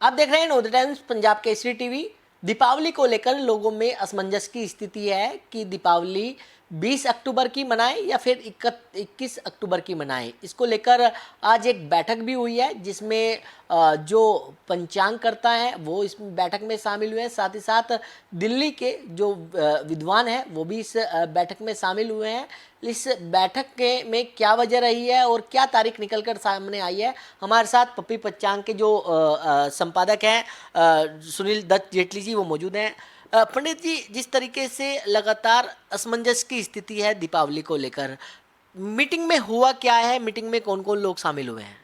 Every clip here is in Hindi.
आप देख रहे हैं नवोदय टाइम्स पंजाब केसरी टीवी। दीपावली को लेकर लोगों में असमंजस की स्थिति है कि दीपावली 20 अक्टूबर की मनाएं या फिर 21 अक्टूबर की मनाएं। इसको लेकर आज एक बैठक भी हुई है जिसमें जो पंचांग करता है वो इस बैठक में शामिल हुए हैं। साथ ही साथ दिल्ली के जो विद्वान हैं वो भी इस बैठक में शामिल हुए हैं। इस बैठक के में क्या वजह रही है और क्या तारीख निकल कर सामने आई है, हमारे साथ पप्पी पंचांग के जो संपादक हैं सुनील दत्त जेटली जी वो मौजूद हैं। पंडित जी, जिस तरीके से लगातार असमंजस की स्थिति है दीपावली को लेकर, मीटिंग में हुआ क्या है, मीटिंग में कौन कौन लोग शामिल हुए हैं?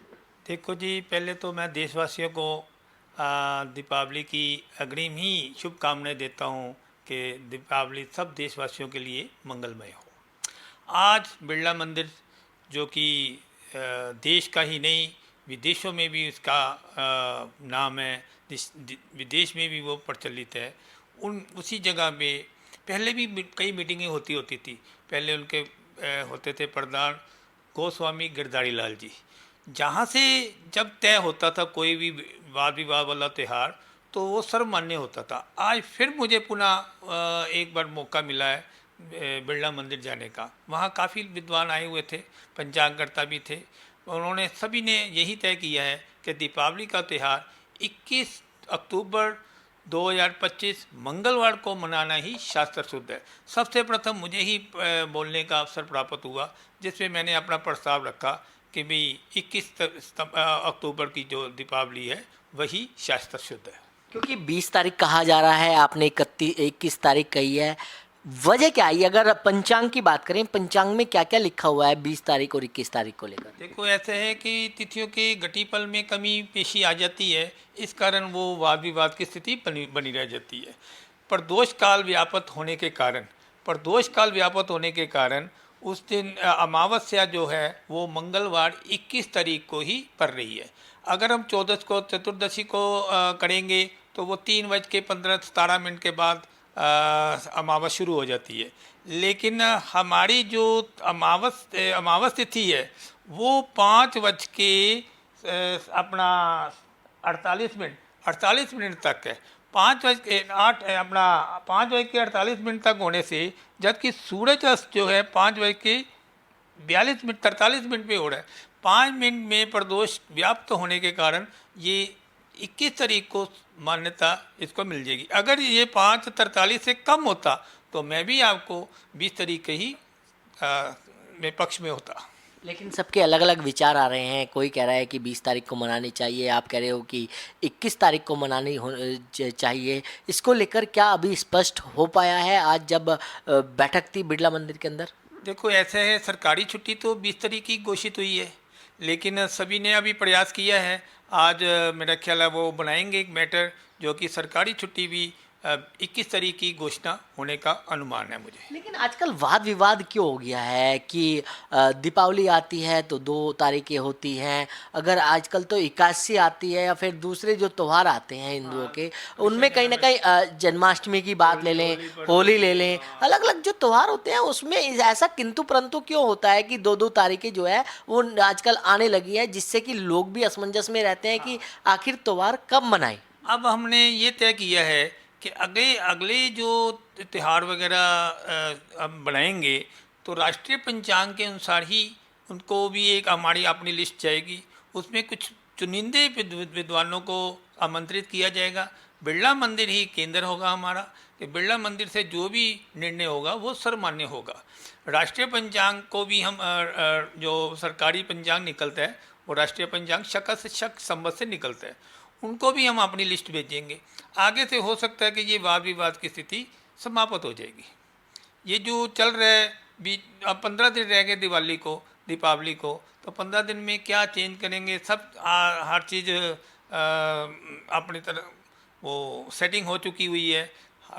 देखो जी, पहले तो मैं देशवासियों को दीपावली की अग्रिम ही शुभकामनाएं देता हूं कि दीपावली सब देशवासियों के लिए मंगलमय हो। आज बिरला मंदिर जो कि देश का ही नहीं विदेशों में भी उसका नाम है, विदेश में भी वो प्रचलित है। उसी जगह पे पहले भी कई मीटिंगें होती थी। पहले उनके होते थे प्रधान गोस्वामी गिरधारी लाल जी, जहाँ से जब तय होता था कोई भी वाद विवाद वाला त्यौहार तो वो सर्वमान्य होता था। आज फिर मुझे पुनः एक बार मौका मिला है बिरला मंदिर जाने का। वहाँ काफ़ी विद्वान आए हुए थे, पंचांगकर्ता भी थे। उन्होंने सभी ने यही तय किया है कि दीपावली का त्यौहार 21 अक्टूबर 2025 मंगलवार को मनाना ही शास्त्र शुद्ध है। सबसे प्रथम मुझे ही बोलने का अवसर प्राप्त हुआ, जिसमें मैंने अपना प्रस्ताव रखा कि भाई 21 अक्टूबर की जो दीपावली है वही शास्त्र शुद्ध है। क्योंकि 20 तारीख कहा जा रहा है, आपने 21 तारीख कही है, वजह क्या है? अगर पंचांग की बात करें, पंचांग में क्या क्या लिखा हुआ है 20 तारीख और 21 तारीख को लेकर? देखो, ऐसे है कि तिथियों के घटीपल में कमी पेशी आ जाती है, इस कारण वो वाद विवाद की स्थिति बनी रह जाती है। प्रदोष काल व्यापक होने के कारण उस दिन अमावस्या जो है वो मंगलवार 21 तारीख को ही पड़ रही है। अगर हम चतुर्दशी को करेंगे तो वो 3:15-17 के बाद अमावस शुरू हो जाती है। लेकिन हमारी जो अमावस तिथि है वो 5:48 तक है। 5:48 तक होने से, जबकि सूरज अस्त जो है 5:43 पे हो रहा है। 5 मिनट में प्रदोष व्याप्त होने के कारण ये 21 तारीख को मान्यता इसको मिल जाएगी। अगर ये 5:43 से कम होता तो मैं भी आपको 20 तारीख के ही में पक्ष में होता। लेकिन सबके अलग अलग विचार आ रहे हैं। कोई कह रहा है कि 20 तारीख को मनानी चाहिए, आप कह रहे हो कि 21 तारीख को चाहिए। इसको लेकर क्या अभी स्पष्ट हो पाया है आज जब बैठक थी बिरला मंदिर के अंदर? देखो, ऐसे है, सरकारी छुट्टी तो 20 तारीख की घोषित हुई है, लेकिन सभी ने अभी प्रयास किया है। आज मेरा ख्याल है वो बनाएंगे एक मैटर जो कि सरकारी छुट्टी भी 21 तारीख की घोषणा होने का अनुमान है मुझे। लेकिन आजकल वाद विवाद क्यों हो गया है कि दीपावली आती है तो 2 तारीखें होती हैं, अगर आजकल तो एकादशी आती है या फिर दूसरे जो त्यौहार आते हैं हिंदुओं के, उनमें कहीं ना कहीं जन्माष्टमी की बात ले लें, होली ले लें, अलग अलग जो त्यौहार होते हैं उसमें ऐसा किंतु परंतु क्यों होता है कि 2-2 तारीखें जो है वो आजकल आने लगी है, जिससे कि लोग भी असमंजस में रहते हैं कि आखिर त्यौहार कब मनाएं। अब हमने ये तय किया है कि अगले अगले जो त्यौहार वगैरह हम बनाएंगे तो राष्ट्रीय पंचांग के अनुसार ही उनको भी एक हमारी अपनी लिस्ट जाएगी। उसमें कुछ चुनिंदे विद्वानों को आमंत्रित किया जाएगा। बिरला मंदिर ही केंद्र होगा हमारा, कि बिरला मंदिर से जो भी निर्णय होगा वो सर्वमान्य होगा। राष्ट्रीय पंचांग को भी हम जो सरकारी पंचांग निकलता है वो राष्ट्रीय पंचांग शक संवत से निकलता है, उनको भी हम अपनी लिस्ट भेजेंगे। आगे से हो सकता है कि ये वाद विवाद की स्थिति समाप्त हो जाएगी। ये जो चल रहा है, अब 15 दिन रह गए दीपावली को, तो 15 दिन में क्या चेंज करेंगे, सब हर चीज़ अपनी तरह वो सेटिंग हो चुकी हुई है।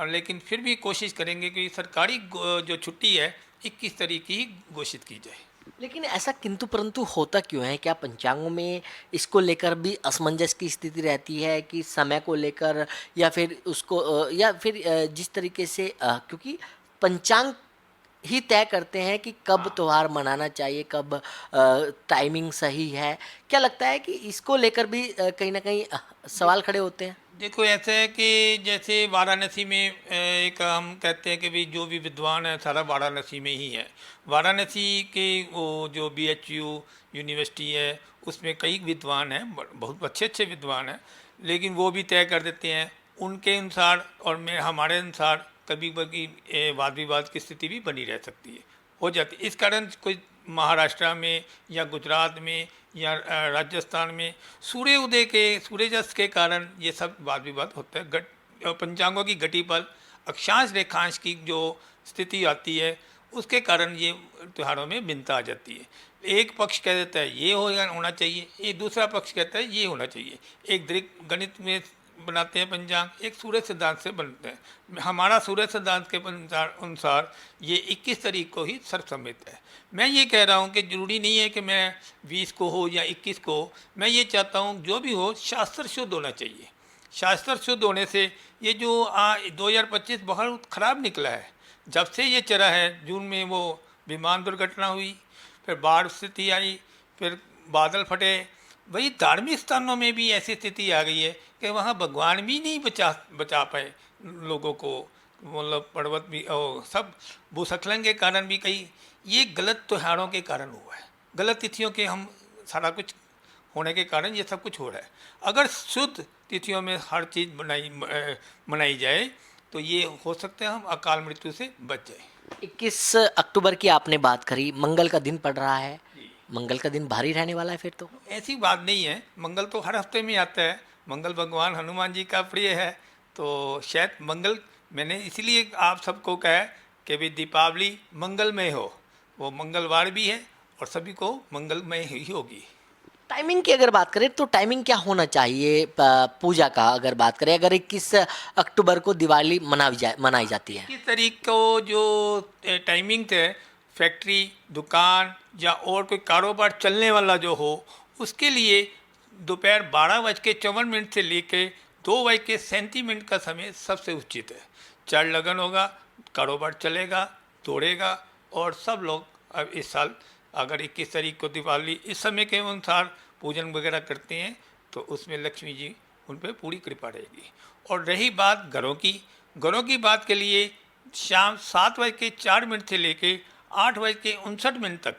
लेकिन फिर भी कोशिश करेंगे कि सरकारी जो छुट्टी है 21 तारीख की ही घोषित की जाए। लेकिन ऐसा किंतु परंतु होता क्यों है? क्या पंचांगों में इसको लेकर भी असमंजस की स्थिति रहती है कि समय को लेकर, या फिर उसको या फिर जिस तरीके से क्योंकि पंचांग ही तय करते हैं कि कब त्योहार मनाना चाहिए, कब टाइमिंग सही है। क्या लगता है कि इसको लेकर भी कहीं ना कहीं सवाल खड़े होते हैं? देखो ऐसा है कि जैसे वाराणसी में एक हम कहते हैं कि भाई जो भी विद्वान है सारा वाराणसी में ही है। वाराणसी के वो जो BHU यूनिवर्सिटी है उसमें कई विद्वान हैं, बहुत अच्छे अच्छे विद्वान हैं, लेकिन वो भी तय कर देते हैं उनके अनुसार। और मैं हमारे अनुसार कभी कभी वाद विवाद की स्थिति भी बनी रह सकती है, हो जाती है। इस कारण कोई महाराष्ट्र में या गुजरात में या राजस्थान में सूर्योदय के सूर्यास्त के कारण ये सब वाद विवाद होता है। पंचांगों की घटी पर अक्षांश रेखांश की जो स्थिति आती है उसके कारण ये त्योहारों में भिन्नता आ जाती है। एक पक्ष कह देता है ये होना चाहिए, एक दूसरा पक्ष कहता है ये होना चाहिए। एक दृक गणित में बनाते हैं पंचांग, एक सूर्य सिद्धांत से बनते हैं। हमारा सूर्य सिद्धांत के अनुसार ये 21 तारीख को ही सर्वसम्मत है। मैं ये कह रहा हूँ कि ज़रूरी नहीं है कि मैं 20 को हो या 21 को हो। मैं ये चाहता हूँ जो भी हो शास्त्र शुद्ध होना चाहिए। शास्त्र शुद्ध होने से ये जो 2025 बहुत ख़राब निकला है। जब से ये चला है, जून में वो विमान दुर्घटना हुई, फिर बाढ़ स्थिति आई, फिर बादल फटे। वही धार्मिक स्थानों में भी ऐसी स्थिति आ गई है कि वहाँ भगवान भी नहीं बचा पाए लोगों को, मतलब पर्वत भी और सब भूस्खलन के कारण भी कई ये गलत त्योहारों के कारण हुआ है। गलत तिथियों के हम सारा कुछ होने के कारण ये सब कुछ हो रहा है। अगर शुद्ध तिथियों में हर चीज़ मनाई जाए तो ये हो सकता है हम अकाल मृत्यु से बच जाए। 21 अक्टूबर की आपने बात करी, मंगल का दिन पड़ रहा है, मंगल का दिन भारी रहने वाला है फिर तो? ऐसी बात नहीं है, मंगल तो हर हफ्ते में आता है। मंगल भगवान हनुमान जी का प्रिय है, तो शायद मंगल मैंने इसीलिए आप सबको कहा कि भाई दीपावली मंगलमय हो। वो मंगलवार भी है और सभी को मंगलमय ही होगी। टाइमिंग की अगर बात करें तो टाइमिंग क्या होना चाहिए पूजा का? अगर बात करें, अगर 21 अक्टूबर को दिवाली मनाई जाती है, इस तरीके को जो टाइमिंग थे, फैक्ट्री, दुकान या और कोई कारोबार चलने वाला जो हो, उसके लिए दोपहर 12:54 से लेके 2:37 का समय सबसे उचित है। चार लगन होगा, कारोबार चलेगा, दौड़ेगा और सब लोग अब इस साल अगर 21 तारीख को दिवाली इस समय के अनुसार पूजन वगैरह करते हैं तो उसमें लक्ष्मी जी उन पर पूरी कृपा रहेगी। और रही बात घरों की बात के लिए शाम 7:04 से लेके 8:59 तक,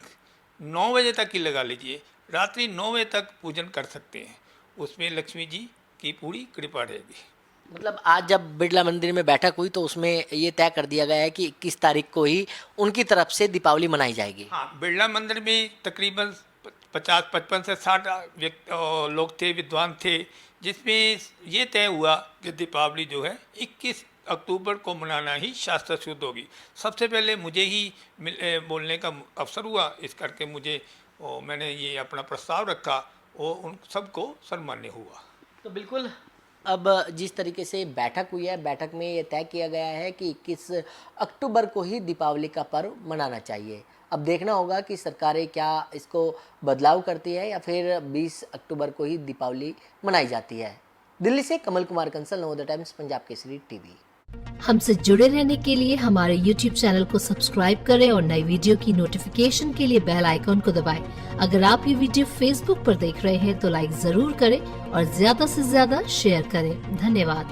9 बजे तक ही लगा लीजिए, रात्रि 9 बजे तक पूजन कर सकते हैं। उसमें लक्ष्मी जी की पूरी कृपा रहेगी। मतलब आज जब बिरला मंदिर में बैठक हुई तो उसमें ये तय कर दिया गया है कि 21 तारीख को ही उनकी तरफ से दीपावली मनाई जाएगी। हाँ, बिरला मंदिर में तकरीबन 55 से 60 लोग थे, विद्वान थे, जिसमें ये तय हुआ कि दीपावली जो है 21 अक्टूबर को मनाना ही शास्त्र शुद्ध होगी। सबसे पहले मुझे ही बोलने का अवसर हुआ, इस करके मैंने ये अपना प्रस्ताव रखा और उन सबको सम्मान्य हुआ। तो बिल्कुल, अब जिस तरीके से बैठक हुई है, बैठक में ये तय किया गया है कि 21 अक्टूबर को ही दीपावली का पर्व मनाना चाहिए। अब देखना होगा कि सरकारें क्या इसको बदलाव करती है या फिर 20 अक्टूबर को ही दीपावली मनाई जाती है। दिल्ली से कमल कुमार कंसल, नवोदय टाइम्स, पंजाब केसरी टीवी। हमसे जुड़े रहने के लिए हमारे YouTube चैनल को सब्सक्राइब करें और नई वीडियो की नोटिफिकेशन के लिए बेल आइकॉन को दबाएं। अगर आप ये वीडियो Facebook पर देख रहे हैं तो लाइक जरूर करें और ज्यादा से ज्यादा शेयर करें। धन्यवाद।